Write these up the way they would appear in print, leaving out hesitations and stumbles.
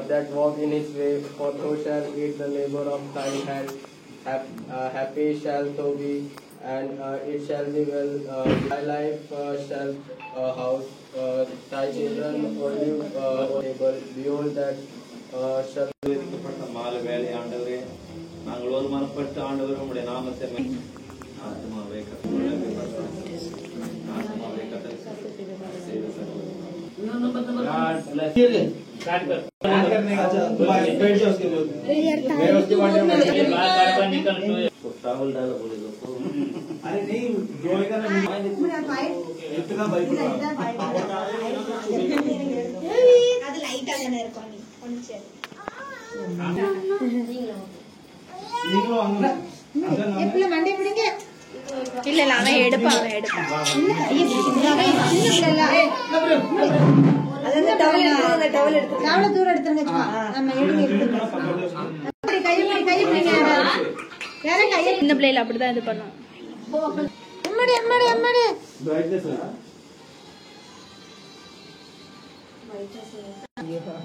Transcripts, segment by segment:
that walk in his way, for so shall eat the labor of thine hand. Happy shall thou be, and it shall be well. Thy life shall house thy children olive table. Behold that shall மாலை வேலை ஆண்டவரே, நாங்கள் ஒரு மனப்பட்டு ஆண்டவர் உம்முடைய நாமத்தை ஆத்மாவை travel डाला बोले तो अरे नहीं जोएगा ना इतना बाइक அது லைட்டா தான இருக்கும் நீ கொஞ்சம் நீங்களும் வாங்க எப்பல மண்டை பிடிங்க இல்ல இல்ல அவன் எடுப்பான் அத டவல் எடுத்து டவல் தூர எடுத்துங்க நம்ம எடுங்க கை பிடிங்க யார கை இந்த பிளேல அப்படிதான் இது பண்ணும் அம்மாடி ब्राइटनेस है वीडियो पर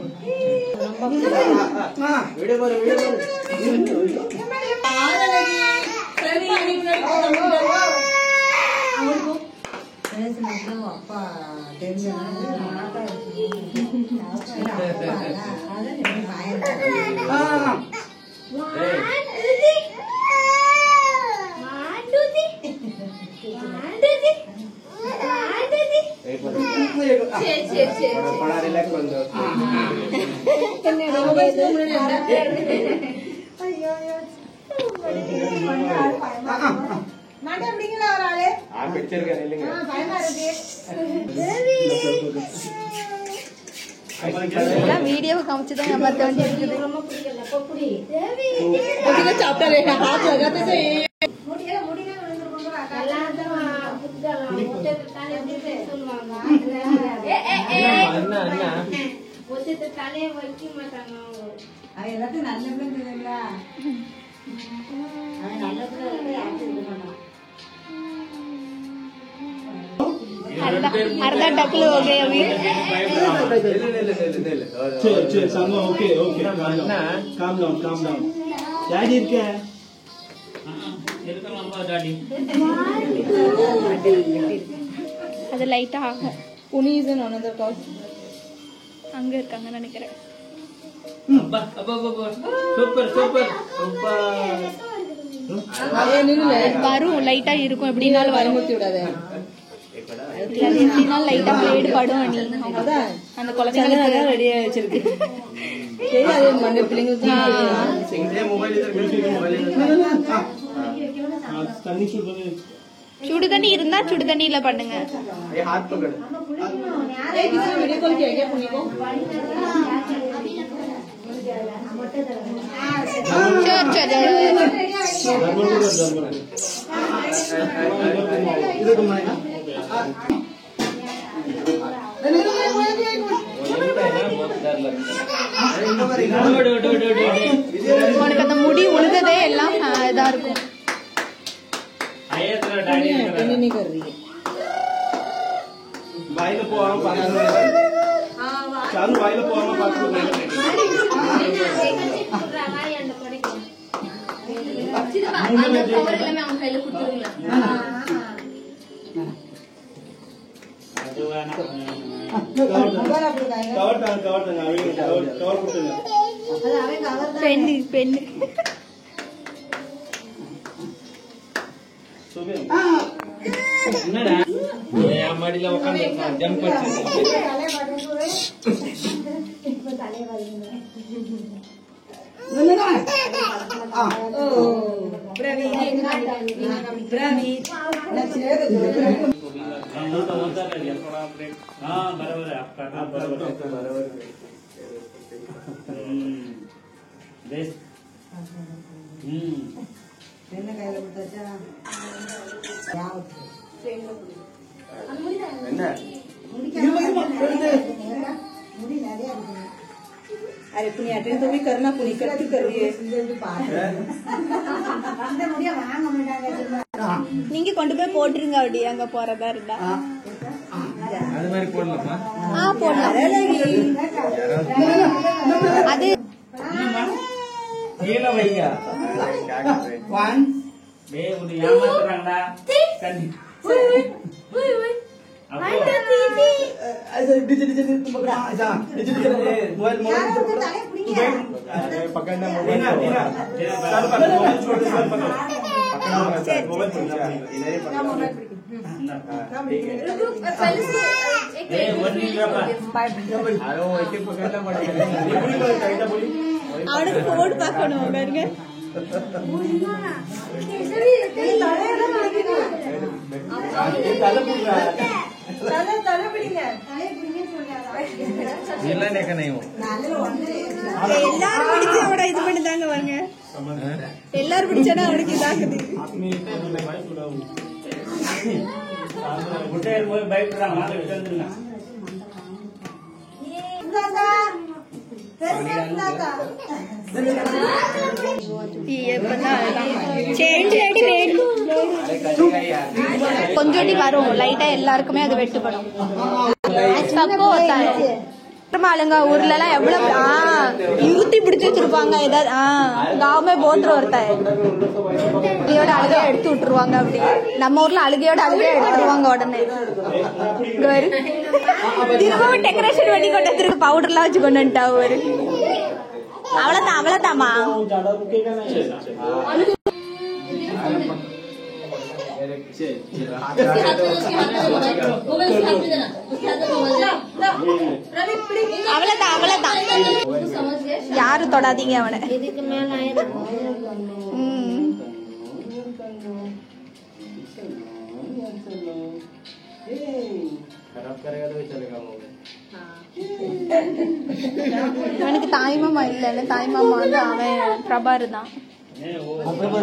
அப்பா தெரிஞ்சது बड़ा रिलैक्स बन जाओ மாட்டே அப்படிங்களா ஒரு ஆளு पिक्चर का नहीं பயமா இருக்கு எல்லாம் வீடியோவை காமிச்சுதான் ஏமாத்த வேண்டி இருக்குது எல்லாத்தையும் நல்ல தெரியுங்களா अर्धा टकल हो गए अभी चल संग okay okay calm down daddy क्या है அது லைட்டா ஆகும் புனி இஸ் இன் another call அங்க இருக்காங்க நினைக்கிறேன் வரும் லைட்டா இருக்கும் எப்படினாலும் வரும் விடாதே எப்படினாலும் லைட்டா பிளேடு படும் நீ அந்த குழந்தைங்களுக்கு ரெடியா வச்சிருக்கு தெரியாது மண்ணு பிள்ளைங்களுக்கு मोबाइल इधर मोबाइल तन्नी शूट बने சுடு தண்ணி இருந்தா சுடு தண்ணியில பண்ணுங்க ये हाथ पकड़ वीडियो कॉल किया क्या पुनी को சரி इधर घुमाएगा உனக்கு அந்த முடி உழுததே எல்லாம் இதா இருக்கும் नहीं कर रही है भाई को आम पास चालू भाई को आम पास பெண்ணு பெண்ணு என்னடா மடியில உட்காந்து ஜம்ப் बरोबर है आपका बरोबर என்ன கையில கொடுத்தாச்சா என்ன मुड़ी நிறைய இருக்கு अरे पुनी अटेंड तो भी करना पुनी करती कर रही है அந்த முடிய வாங்க மாட்டாங்க நீங்க கொண்டு போய் போட்டுருங்க அப்படி அங்க போறதா இருந்தா அது மாதிரி போடலாமா போடலாம் அது கீழே வைங்க. 1 டேய் உன்னை ஏமாத்துறாங்கடா. கண்ணி. ऐसे डिच डिच तुम ऐसा डिच डिच मोबाइल पकड़ना मोबाइल सर पर मोबाइल छोड़ सर पर मोबाइल छोड़ ठीक है ए वन मिनट अरे वो एक पकड़ना पड़ेगा पूरी बात कैसा बोली அவனுக்கு கோட் பார்க்கணும் பாருங்க தலை புடிடா தலை பிடிங்க இதெல்லாம் நேக்க नहीं हो எல்லாரும் பிடிச்சவட இது பண்ணிட்டாங்க பாருங்க எல்லாரும் பிடிச்சனா அவனுக்கு இதாகுது முட்டை போய் பயப்படுறாங்க மாலை விட்டுருங்க கொஞ்சோண்டி வரும் லைட்டா எல்லாருக்குமே அது வெட்டுப்படும் सबको होता है आलूंगा ஊர்ல எல்லாம் எவ்வளவு இருத்தி பிடிச்சு வச்சிருப்பாங்க ஏதாவது गांव में बहुत होता है அழுகையோட அழுகையா எடுத்து விட்டுருவாங்க அப்படி நம்ம ஊர்ல அழுகையோட அழுகையா எடுத்துருவாங்க உடனே திரும்பவும் டெக்கரேஷன் பண்ணி கொண்டு திரும்ப பவுடர்லாம் வச்சு கொண்டு வந்துட்டா ஒரு அவ்வளவுதான் அவ்வளவுதாமா அவ்வளவுதான் அவ்வளவுதான் யாரும் தொடாதீங்க அவனை அவனுக்கு தாய்மாமா இல்லன்னு தாய்மாமா வந்து அவன் பிரபாரு தான்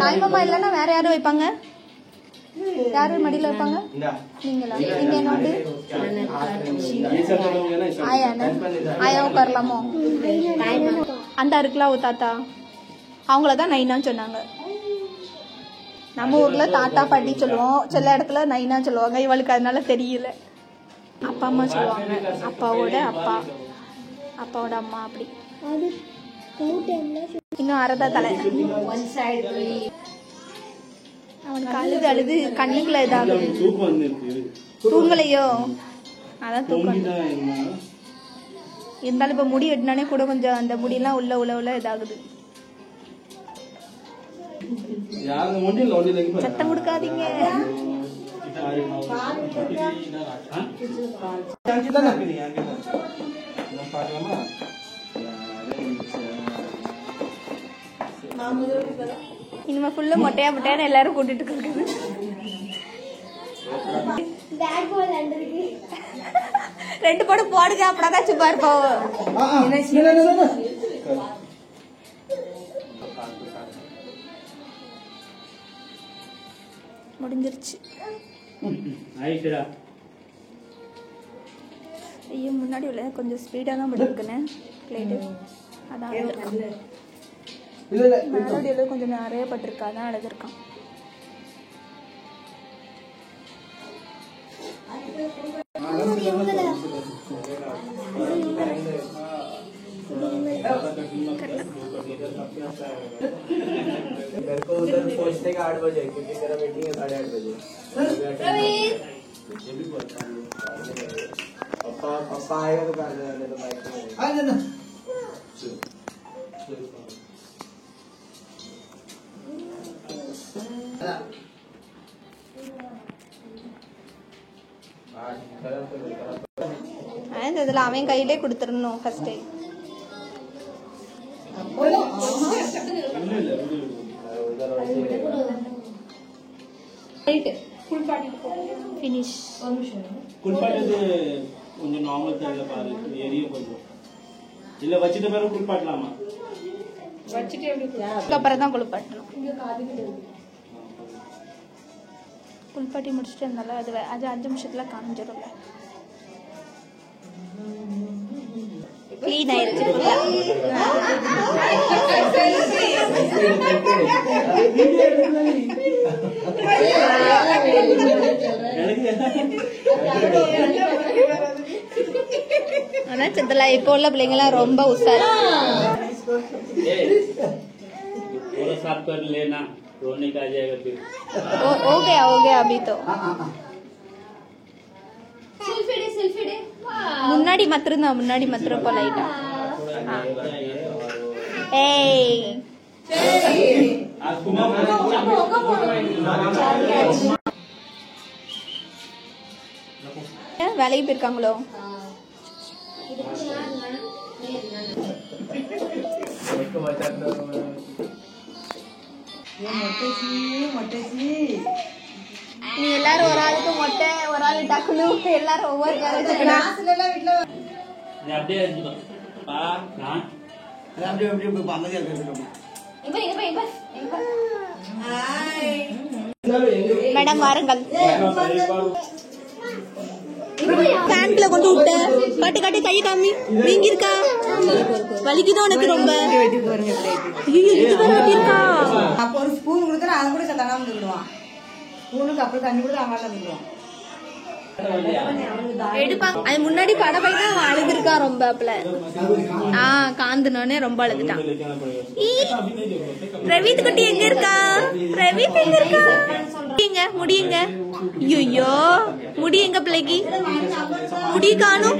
தாய்மாமா இல்லன்னா வேற யாரும் வைப்பாங்க யாரு மடியில வைப்பாங்க நீங்களா நீங்க என்னோட ஆயா உட்காரலாமோ அந்த இருக்குல்ல ஓ தாத்தா அவங்களதான் நைனான்னு சொன்னாங்க நம்ம ஊர்ல தாத்தா பாட்டி சொல்லுவோம் சில இடத்துல நைனா சொல்லுவாங்க இவளுக்கு அதனால தெரியல அப்பா அம்மா சொல்லுவாங்க அப்பாவோட அப்பா அப்பாவோட அம்மா அப்படி இன்னும் அறதா தலை அவனுக்கு அழுது அழுது கண்ணுக்குள்ள இதாகுது தூங்கலையோ அதான் தூக்கம் இருந்தாலும் இப்ப முடி வெட்டினானே கூட கொஞ்சம் அந்த முடியெல்லாம் உள்ள உள்ள உள்ள இதாகுது சத்தம் கொடுக்காதீங்க இனிமே ஃபுல்லா மொட்டையா மொட்டையான எல்லாரும் கூட்டிட்டு இருக்குது ரெண்டு படம் போடுங்க அப்பதான் சும்மா இருப்போம் முடிஞ்சிருச்சு ஐயோ முன்னாடி உள்ள கொஞ்சம் ஸ்பீடா தான் முடிக்குனேன் பிளேட்டு அதான் மறுபடியும் கொஞ்சம் நிறைய பட்டிருக்கா அதான் அழுதுருக்கான் मेरे को उधर पहुंचने का 8 बजे क्योंकि मेरा मीटिंग है 8:30 बजे पापा आएगा तो कर देना तो बाइक आ जाना இதுல அவன் கையிலே கொடுத்துடணும் ஃபர்ஸ்ட் ஃபினிஷ் குளிப்பாட்டது கொஞ்சம் நார்மல் தண்ணீர்ல பாரு ஏரிய கொஞ்சம் இல்ல வச்சிட்ட பிறகு குளிப்பாட்டலாமா வச்சிட்டு அப்புறம் தான் குளிப்பாட்டணும் குளிப்பாட்டி முடிச்சுட்டு இருந்தால அது 5 நிமிஷத்துல காஞ்சிடும்ல க்ளீன் ஆயிருச்சு அதான் சித்தலா இப்போ உள்ள பிள்ளைங்கலாம் ரொம்ப உஷாரா थोड़ा साफ कर लेना, रोने का आ जाएगा फिर। हो गया अभी तो सेल्फी डे முன்னாடி மாத்திரம் லைட்டா ஏய் வேலைக்கு போயிருக்காங்களோ? நீ எல்லாரும் ஒரு ஆளுக்கு மொட்டை, ஒரு ஆளு டக்குனு, எல்லாரும் ஒவ்வொரு அப்படியே மேடம் வாருங்கள். ஃபேன்ல கொண்டு விட்ட காட்டு காட்டு கை காமி வீங்கி இருக்கா? வலிக்குதோ உனக்கு ரொம்ப? இருக்கா? அப்போ ஒரு ஸ்பூன் கொடுத்தா அதை கூட தண்ணாம விடுவான். ஸ்பூனுக்கு அப்புறம் தண்ணி கூட அவன் விடுவான். எடுப்பாங்க. அது முன்னாடி படவை தான் அவன் அழுதுருக்கா ரொம்ப. அப்பல காந்துனோடனே ரொம்ப அழுதுட்டான். பிரவீத் குட்டி எங்க இருக்கா? பிரவீத் எங்க இருக்கா? முடியுங்க. ஐயோ முடியுங்க பிள்ளைக்கு முடி காணும்.